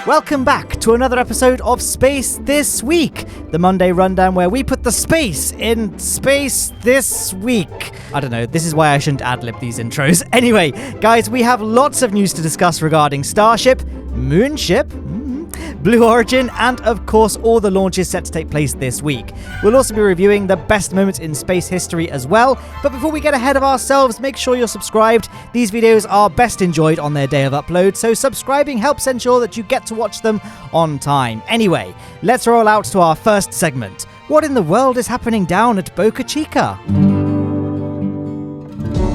Welcome back to another episode of Space This Week, the Monday rundown where we put the space in space this week. I don't know, this is why I shouldn't ad-lib these intros. Anyway, guys, we have lots of news to discuss regarding Starship, Moonship, BlueOrigin, and of course all the launches set to take place this week. We'll also be reviewing the best moments in space history as well, but before we get ahead of ourselves, make sure you're subscribed. These videos are best enjoyed on their day of upload, so subscribing helps ensure that you get to watch them on time. Anyway, let's roll out to our first segment. What in the world is happening down at Boca Chica?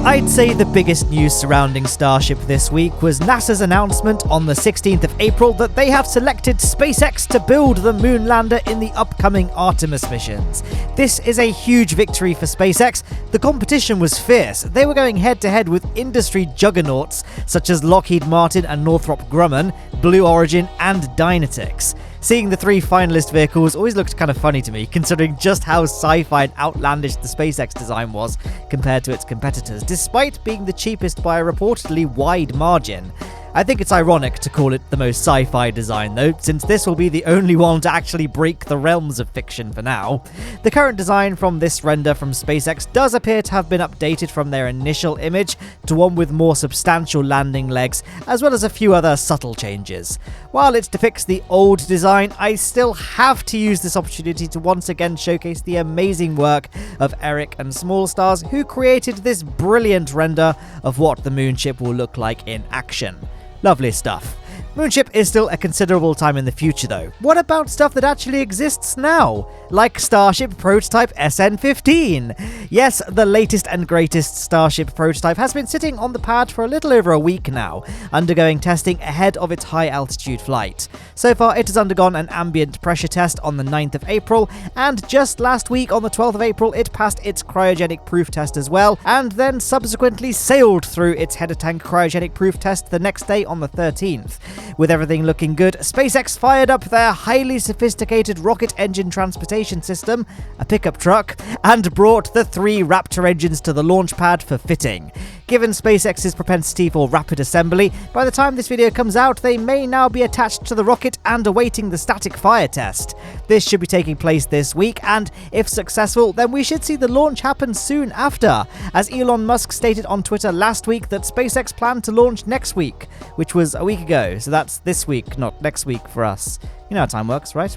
I'd say the biggest news surrounding Starship this week was NASA's announcement on the 16th of April that they have selected SpaceX to build the moon lander in the upcoming Artemis missions. This is a huge victory for SpaceX. The competition was fierce. They were going head-to-head with industry juggernauts such as Lockheed Martin and Northrop Grumman, BlueOrigin, and Dynetics. Seeing the three finalist vehicles always looked kind of funny to me, considering just how sci-fi and outlandish the SpaceX design was compared to its competitors, despite being the cheapest by a reportedly wide margin. I think it's ironic to call it the most sci-fi design though, since this will be the only one to actually break the realms of fiction for now. The current design from this render from SpaceX does appear to have been updated from their initial image to one with more substantial landing legs, as well as a few other subtle changes. While it depicts the old design, I still have to use this opportunity to once again showcase the amazing work of Erik and SmallStar, who created this brilliant render of what the Moonship will look like in action. Lovely stuff. Moonship is still a considerable time in the future though. What about stuff that actually exists now? Like Starship prototype SN15. Yes, the latest and greatest Starship prototype has been sitting on the pad for a little over a week now, undergoing testing ahead of its high altitude flight. So far it has undergone an ambient pressure test on the 9th of April, and just last week on the 12th of April it passed its cryogenic proof test as well, and then subsequently sailed through its header tank cryogenic proof test the next day on the 13th. With everything looking good, SpaceX fired up their highly sophisticated rocket engine transportation system, a pickup truck, and brought the 3 Raptor engines to the launch pad for fitting. Given SpaceX's propensity for rapid assembly, by the time this video comes out, they may now be attached to the rocket and awaiting the static fire test. This should be taking place this week, and if successful, then we should see the launch happen soon after, as Elon Musk stated on Twitter last week that SpaceX planned to launch next week, which was a week ago, so that's this week, not next week for us. You know how time works, right?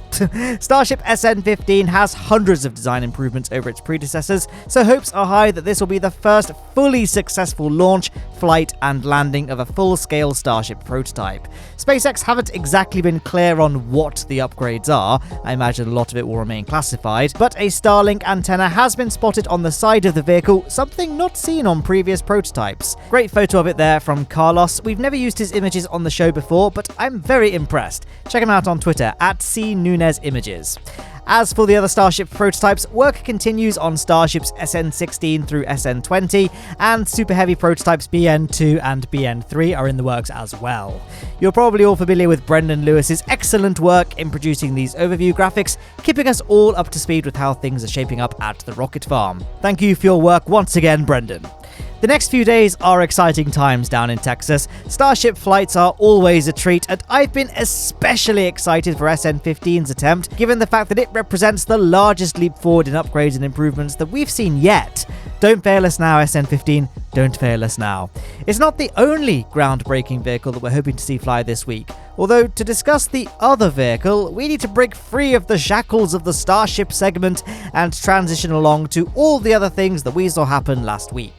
Starship SN15 has hundreds of design improvements over its predecessors, so hopes are high that this will be the first fully successful launch, flight, and landing of a full-scale Starship prototype. SpaceX haven't exactly been clear on what the upgrades are. I imagine a lot of it will remain classified, but a Starlink antenna has been spotted on the side of the vehicle, something not seen on previous prototypes. Great photo of it there from Carlos. We've never used his images on the show before, but I'm very impressed. Check him out on Twitter at CNunezIMAGES. As for the other Starship prototypes, work continues on Starships SN16 through SN20, and Super Heavy prototypes BN2 and BN3 are in the works as well. You're probably all familiar with Brendan Lewis's excellent work in producing these overview graphics, keeping us all up to speed with how things are shaping up at the rocket farm. Thank you for your work once again, Brendan. The next few days are exciting times down in Texas. Starship flights are always a treat, and I've been especially excited for SN15's attempt, given the fact that it represents the largest leap forward in upgrades and improvements that we've seen yet. Don't fail us now, SN15. Don't fail us now. It's not the only groundbreaking vehicle that we're hoping to see fly this week. Although, to discuss the other vehicle, we need to break free of the shackles of the Starship segment and transition along to all the other things that we saw happen last week.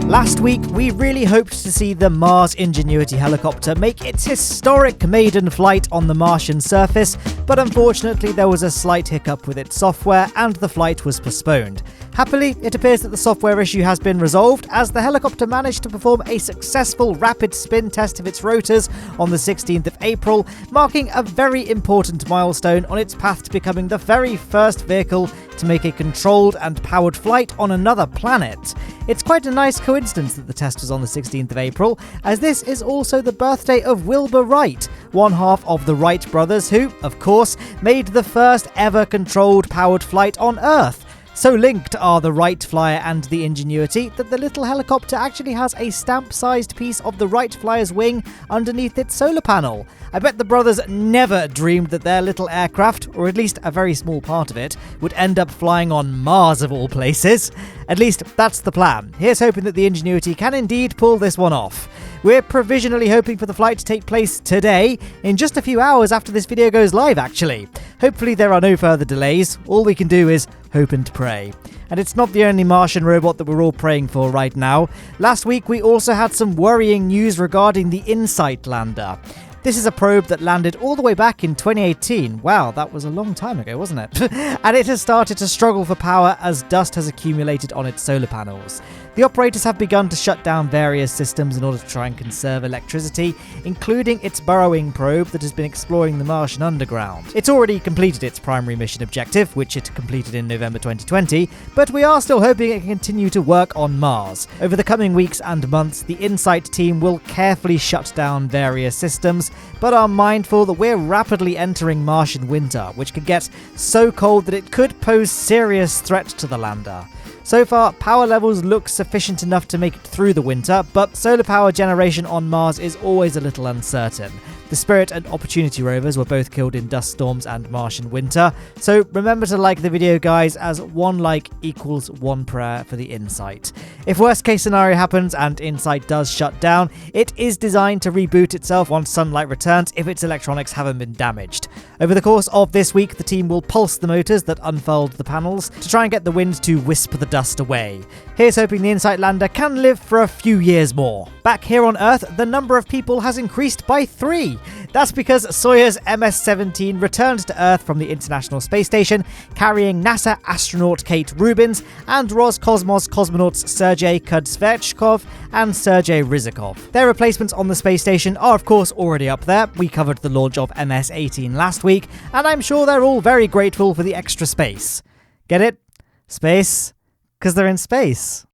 Last week, we really hoped to see the Mars Ingenuity helicopter make its historic maiden flight on the Martian surface, but unfortunately there was a slight hiccup with its software and the flight was postponed. Happily, it appears that the software issue has been resolved, as the helicopter managed to perform a successful rapid spin test of its rotors on the 16th of April, marking a very important milestone on its path to becoming the very first vehicle to make a controlled and powered flight on another planet. It's quite a nice coincidence that the test was on the 16th of April, as this is also the birthday of Wilbur Wright, one half of the Wright brothers who, of course, made the first ever controlled powered flight on Earth. So linked are the Wright Flyer and the Ingenuity that the little helicopter actually has a stamp-sized piece of the Wright Flyer's wing underneath its solar panel. I bet the brothers never dreamed that their little aircraft, or at least a very small part of it, would end up flying on Mars of all places. At least that's the plan. Here's hoping that the Ingenuity can indeed pull this one off. We're provisionally hoping for the flight to take place today, in just a few hours after this video goes live actually. Hopefully there are no further delays. All we can do is hope and pray. And it's not the only Martian robot that we're all praying for right now. Last week we also had some worrying news regarding the InSight lander. This is a probe that landed all the way back in 2018. Wow, that was a long time ago, wasn't it? And it has started to struggle for power as dust has accumulated on its solar panels. The operators have begun to shut down various systems in order to try and conserve electricity, including its burrowing probe that has been exploring the Martian underground. It's already completed its primary mission objective, which it completed in November 2020, but we are still hoping it can continue to work on Mars. Over the coming weeks and months, the InSight team will carefully shut down various systems, but are mindful that we're rapidly entering Martian winter, which could get so cold that it could pose serious threat to the lander. So far, power levels look sufficient enough to make it through the winter, but solar power generation on Mars is always a little uncertain. The Spirit and Opportunity rovers were both killed in dust storms and Martian winter, so remember to like the video, guys, as one like equals one prayer for the InSight. If worst case scenario happens and InSight does shut down, it is designed to reboot itself once sunlight returns if its electronics haven't been damaged. Over the course of this week, the team will pulse the motors that unfold the panels to try and get the wind to wisp the dust away. Here's hoping the InSight lander can live for a few years more. Back here on Earth, the number of people has increased by 3. That's because Soyuz MS-17 returned to Earth from the International Space Station, carrying NASA astronaut Kate Rubins and Roscosmos cosmonauts Sergei Kudzvetchkov and Sergei Rizikov. Their replacements on the space station are of course already up there. We covered the launch of MS-18 last week, and I'm sure they're all very grateful for the extra space. Get it? Space? 'Cause they're in space.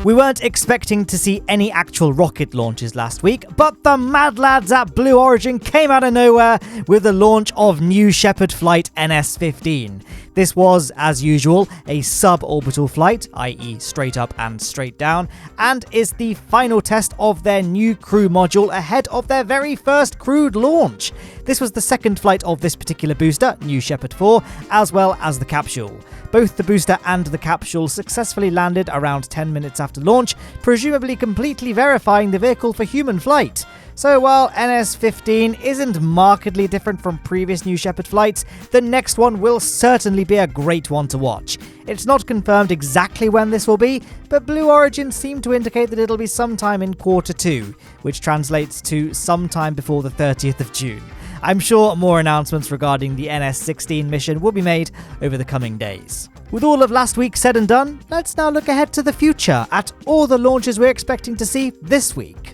We weren't expecting to see any actual rocket launches last week, but the mad lads at BlueOrigin came out of nowhere with the launch of new Shepard flight NS15. This was, as usual, a suborbital flight, i.e. straight up and straight down, and is the final test of their new crew module ahead of their very first crewed launch. This was the second flight of this particular booster, New Shepard 4, as well as the capsule. Both the booster and the capsule successfully landed around 10 minutes after launch, presumably completely verifying the vehicle for human flight. So while NS15 isn't markedly different from previous New Shepard flights, the next one will certainly be a great one to watch. It's not confirmed exactly when this will be, but BlueOrigin seem to indicate that it'll be sometime in Q2, which translates to sometime before the 30th of June. I'm sure more announcements regarding the NS16 mission will be made over the coming days. With all of last week said and done, let's now look ahead to the future at all the launches we're expecting to see this week.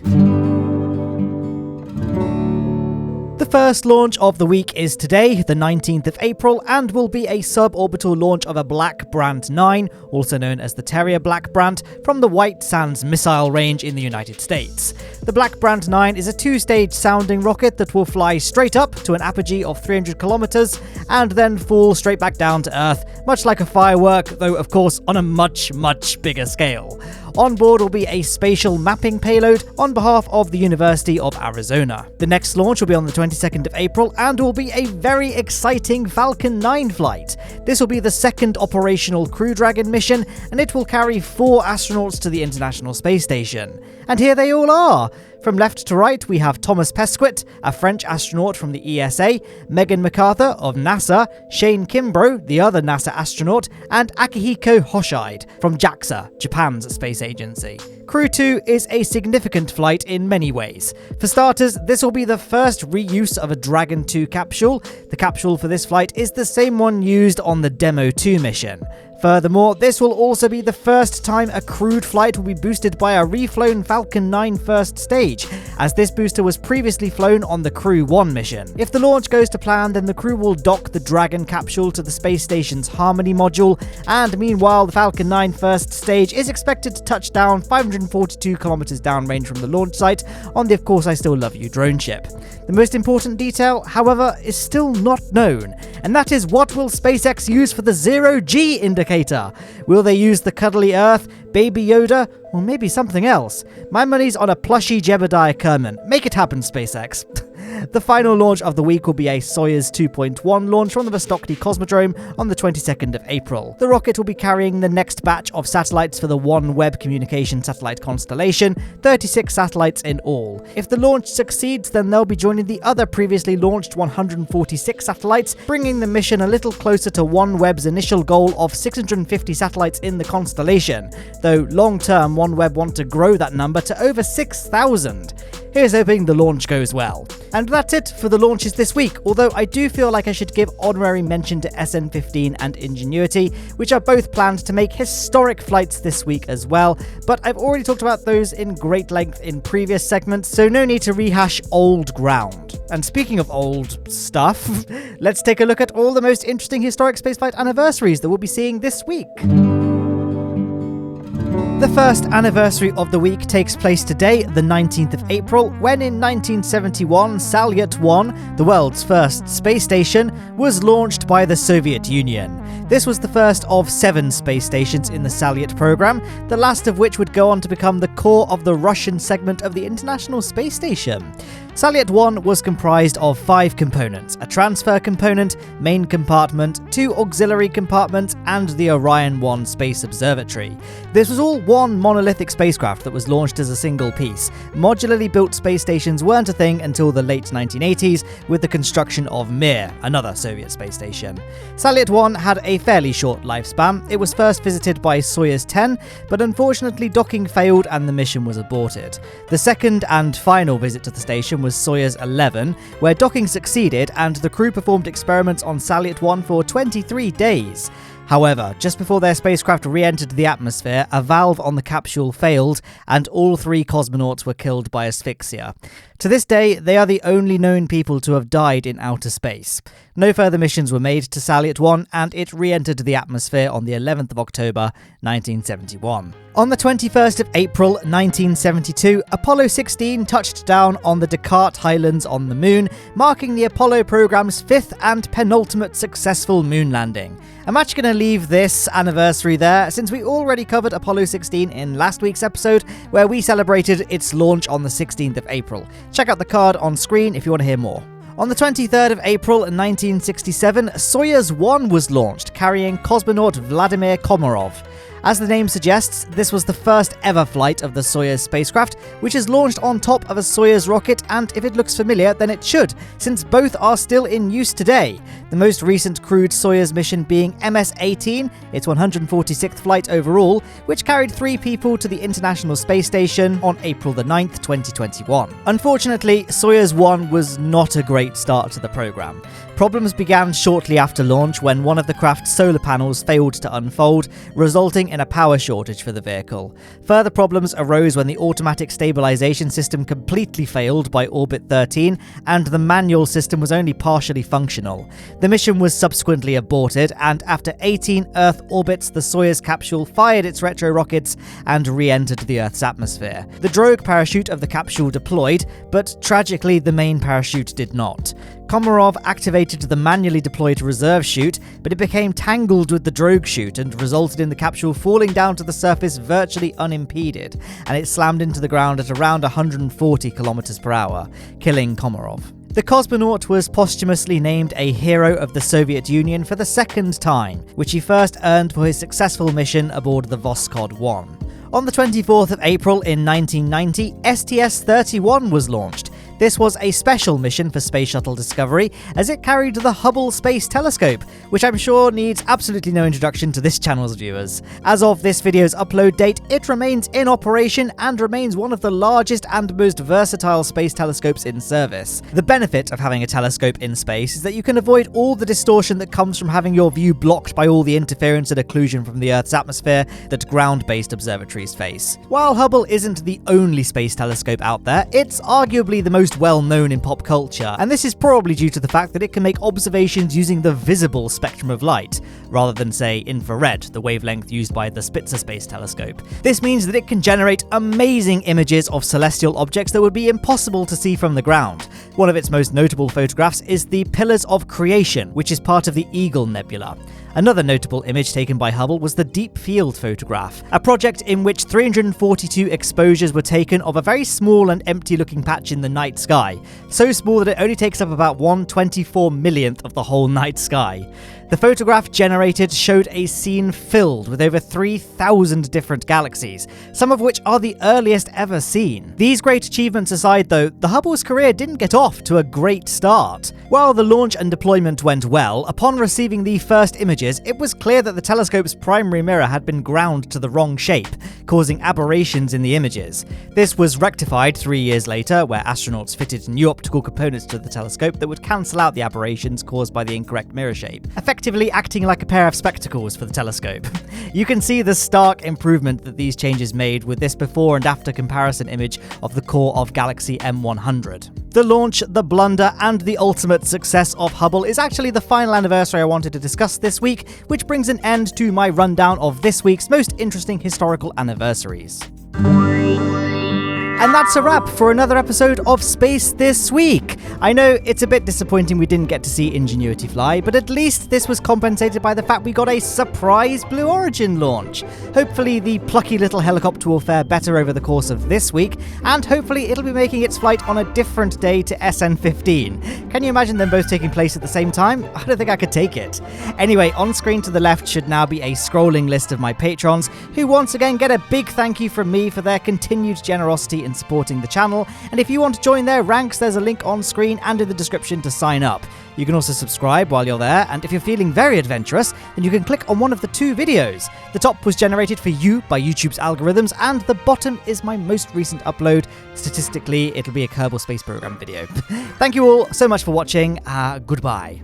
The first launch of the week is today, the 19th of April, and will be a suborbital launch of a Black Brant 9, also known as the Terrier Black Brant, from the White Sands missile range in the United States. The Black Brant 9 is a 2-stage sounding rocket that will fly straight up to an apogee of 300 kilometers and then fall straight back down to Earth, much like a firework, though of course on a much bigger scale. On board will be a spatial mapping payload on behalf of the University of Arizona. The next launch will be on the 22nd of April and will be a very exciting Falcon 9 flight. This will be the second operational Crew Dragon mission, and it will carry 4 astronauts to the International Space Station. And here they all are! From left to right, we have Thomas Pesquet, a French astronaut from the ESA, Megan MacArthur of NASA, Shane Kimbrough, the other NASA astronaut, and Akihiko Hoshide from JAXA, Japan's space agency. Crew 2 is a significant flight in many ways. For starters, this will be the first reuse of a Dragon 2 capsule. The capsule for this flight is the same one used on the Demo 2 mission. Furthermore, this will also be the first time a crewed flight will be boosted by a reflown Falcon 9 first stage, as this booster was previously flown on the Crew 1 mission. If the launch goes to plan, then the crew will dock the Dragon capsule to the space station's Harmony module, and meanwhile the Falcon 9 first stage is expected to touch down 542 kilometers downrange from the launch site on the Of Course I Still Love You drone ship. The most important detail, however, is still not known, and that is, what will SpaceX use for the zero-G indicator? Will they use the cuddly Earth, Baby Yoda, or maybe something else? My money's on a plushy Jebediah Kerman. Make it happen, SpaceX. The final launch of the week will be a Soyuz 2.1 launch from the Vostokny Cosmodrome on the 22nd of April. The rocket will be carrying the next batch of satellites for the OneWeb communication satellite constellation, 36 satellites in all. If the launch succeeds, then they'll be joining the other previously launched 146 satellites, bringing the mission a little closer to OneWeb's initial goal of 650 satellites in the constellation, though long-term OneWeb want to grow that number to over 6,000. Here's hoping the launch goes well. And that's it for the launches this week, although I do feel like I should give honorary mention to SN15 and Ingenuity, which are both planned to make historic flights this week as well, but I've already talked about those in great length in previous segments, so no need to rehash old ground. And speaking of old stuff, let's take a look at all the most interesting historic spaceflight anniversaries that we'll be seeing this week. The first anniversary of the week takes place today, the 19th of April, when in 1971 Salyut 1, the world's first space station, was launched by the Soviet Union. This was the first of 7 space stations in the Salyut program, the last of which would go on to become the core of the Russian segment of the International Space Station. Salyut 1 was comprised of 5 components: a transfer component, main compartment, 2 auxiliary compartments, and the Orion 1 Space Observatory. This was all one monolithic spacecraft that was launched as a single piece. Modularly built space stations weren't a thing until the late 1980s with the construction of Mir, another Soviet space station. Salyut 1 had a fairly short lifespan. It was first visited by Soyuz 10, but unfortunately docking failed and the mission was aborted. The second and final visit to the station was Soyuz 11, where docking succeeded and the crew performed experiments on Salyut 1 for 23 days. However, just before their spacecraft re-entered the atmosphere, a valve on the capsule failed and all 3 cosmonauts were killed by asphyxia. To this day, they are the only known people to have died in outer space. No further missions were made to Salyut 1 and it re-entered the atmosphere on the 11th of October 1971. On the 21st of April 1972, Apollo 16 touched down on the Descartes Highlands on the Moon, marking the Apollo program's 5th and penultimate successful moon landing. I'm actually going to leave this anniversary there, since we already covered Apollo 16 in last week's episode, where we celebrated its launch on the 16th of April. Check out the card on screen if you want to hear more. On the 23rd of April 1967, Soyuz 1 was launched, carrying cosmonaut Vladimir Komarov. As the name suggests, this was the first ever flight of the Soyuz spacecraft, which is launched on top of a Soyuz rocket, and if it looks familiar, then it should, since both are still in use today. The most recent crewed Soyuz mission being MS-18, its 146th flight overall, which carried 3 people to the International Space Station on April the 9th, 2021. Unfortunately, Soyuz 1 was not a great start to the program. Problems began shortly after launch when one of the craft's solar panels failed to unfold, resulting in a power shortage for the vehicle. Further problems arose when the automatic stabilization system completely failed by orbit 13, and the manual system was only partially functional. The mission was subsequently aborted, and after 18 Earth orbits, the Soyuz capsule fired its retro rockets and re-entered the Earth's atmosphere. The drogue parachute of the capsule deployed, but tragically the main parachute did not. Komarov activated the manually deployed reserve chute, but it became tangled with the drogue chute and resulted in the capsule falling down to the surface virtually unimpeded, and it slammed into the ground at around 140 km per hour, killing Komarov. The cosmonaut was posthumously named a Hero of the Soviet Union for the 2nd time, which he first earned for his successful mission aboard the Voskhod 1. On the 24th of April in 1990, STS-31 was launched. This was a special mission for Space Shuttle Discovery, as it carried the Hubble Space Telescope, which I'm sure needs absolutely no introduction to this channel's viewers. As of this video's upload date, it remains in operation and remains one of the largest and most versatile space telescopes in service. The benefit of having a telescope in space is that you can avoid all the distortion that comes from having your view blocked by all the interference and occlusion from the Earth's atmosphere that ground-based observatories face. While Hubble isn't the only space telescope out there, it's arguably the most well-known in pop culture, and this is probably due to the fact that it can make observations using the visible spectrum of light, rather than, say, infrared, the wavelength used by the Spitzer Space Telescope. This means that it can generate amazing images of celestial objects that would be impossible to see from the ground. One of its most notable photographs is the Pillars of Creation, which is part of the Eagle Nebula. Another notable image taken by Hubble was the Deep Field photograph, a project in which 342 exposures were taken of a very small and empty-looking patch in the night sky, so small that it only takes up about 1/24 millionth of the whole night sky. The photograph generated showed a scene filled with over 3,000 different galaxies, some of which are the earliest ever seen. These great achievements aside though, the Hubble's career didn't get off to a great start. While the launch and deployment went well, upon receiving the first images, it was clear that the telescope's primary mirror had been ground to the wrong shape, causing aberrations in the images. This was rectified 3 years later, where astronauts fitted new optical components to the telescope that would cancel out the aberrations caused by the incorrect mirror shape, effectively acting like a pair of spectacles for the telescope. You can see the stark improvement that these changes made with this before and after comparison image of the core of Galaxy M100. The launch, the blunder, and the ultimate success of Hubble is actually the final anniversary I wanted to discuss this week, which brings an end to my rundown of this week's most interesting historical anniversaries. And that's a wrap for another episode of Space This Week. I know it's a bit disappointing we didn't get to see Ingenuity fly, but at least this was compensated by the fact we got a surprise BlueOrigin launch. Hopefully the plucky little helicopter will fare better over the course of this week, and hopefully it'll be making its flight on a different day to SN15. Can you imagine them both taking place at the same time? I don't think I could take it. Anyway, on screen to the left should now be a scrolling list of my patrons, who once again get a big thank you from me for their continued generosity in supporting the channel, and if you want to join their ranks, there's a link on screen and in the description to sign up. You can also subscribe while you're there, and if you're feeling very adventurous, then you can click on one of the 2 videos. The top was generated for you by YouTube's algorithms, and the bottom is my most recent upload. Statistically, it'll be a Kerbal Space Program video. Thank you all so much for watching. Goodbye.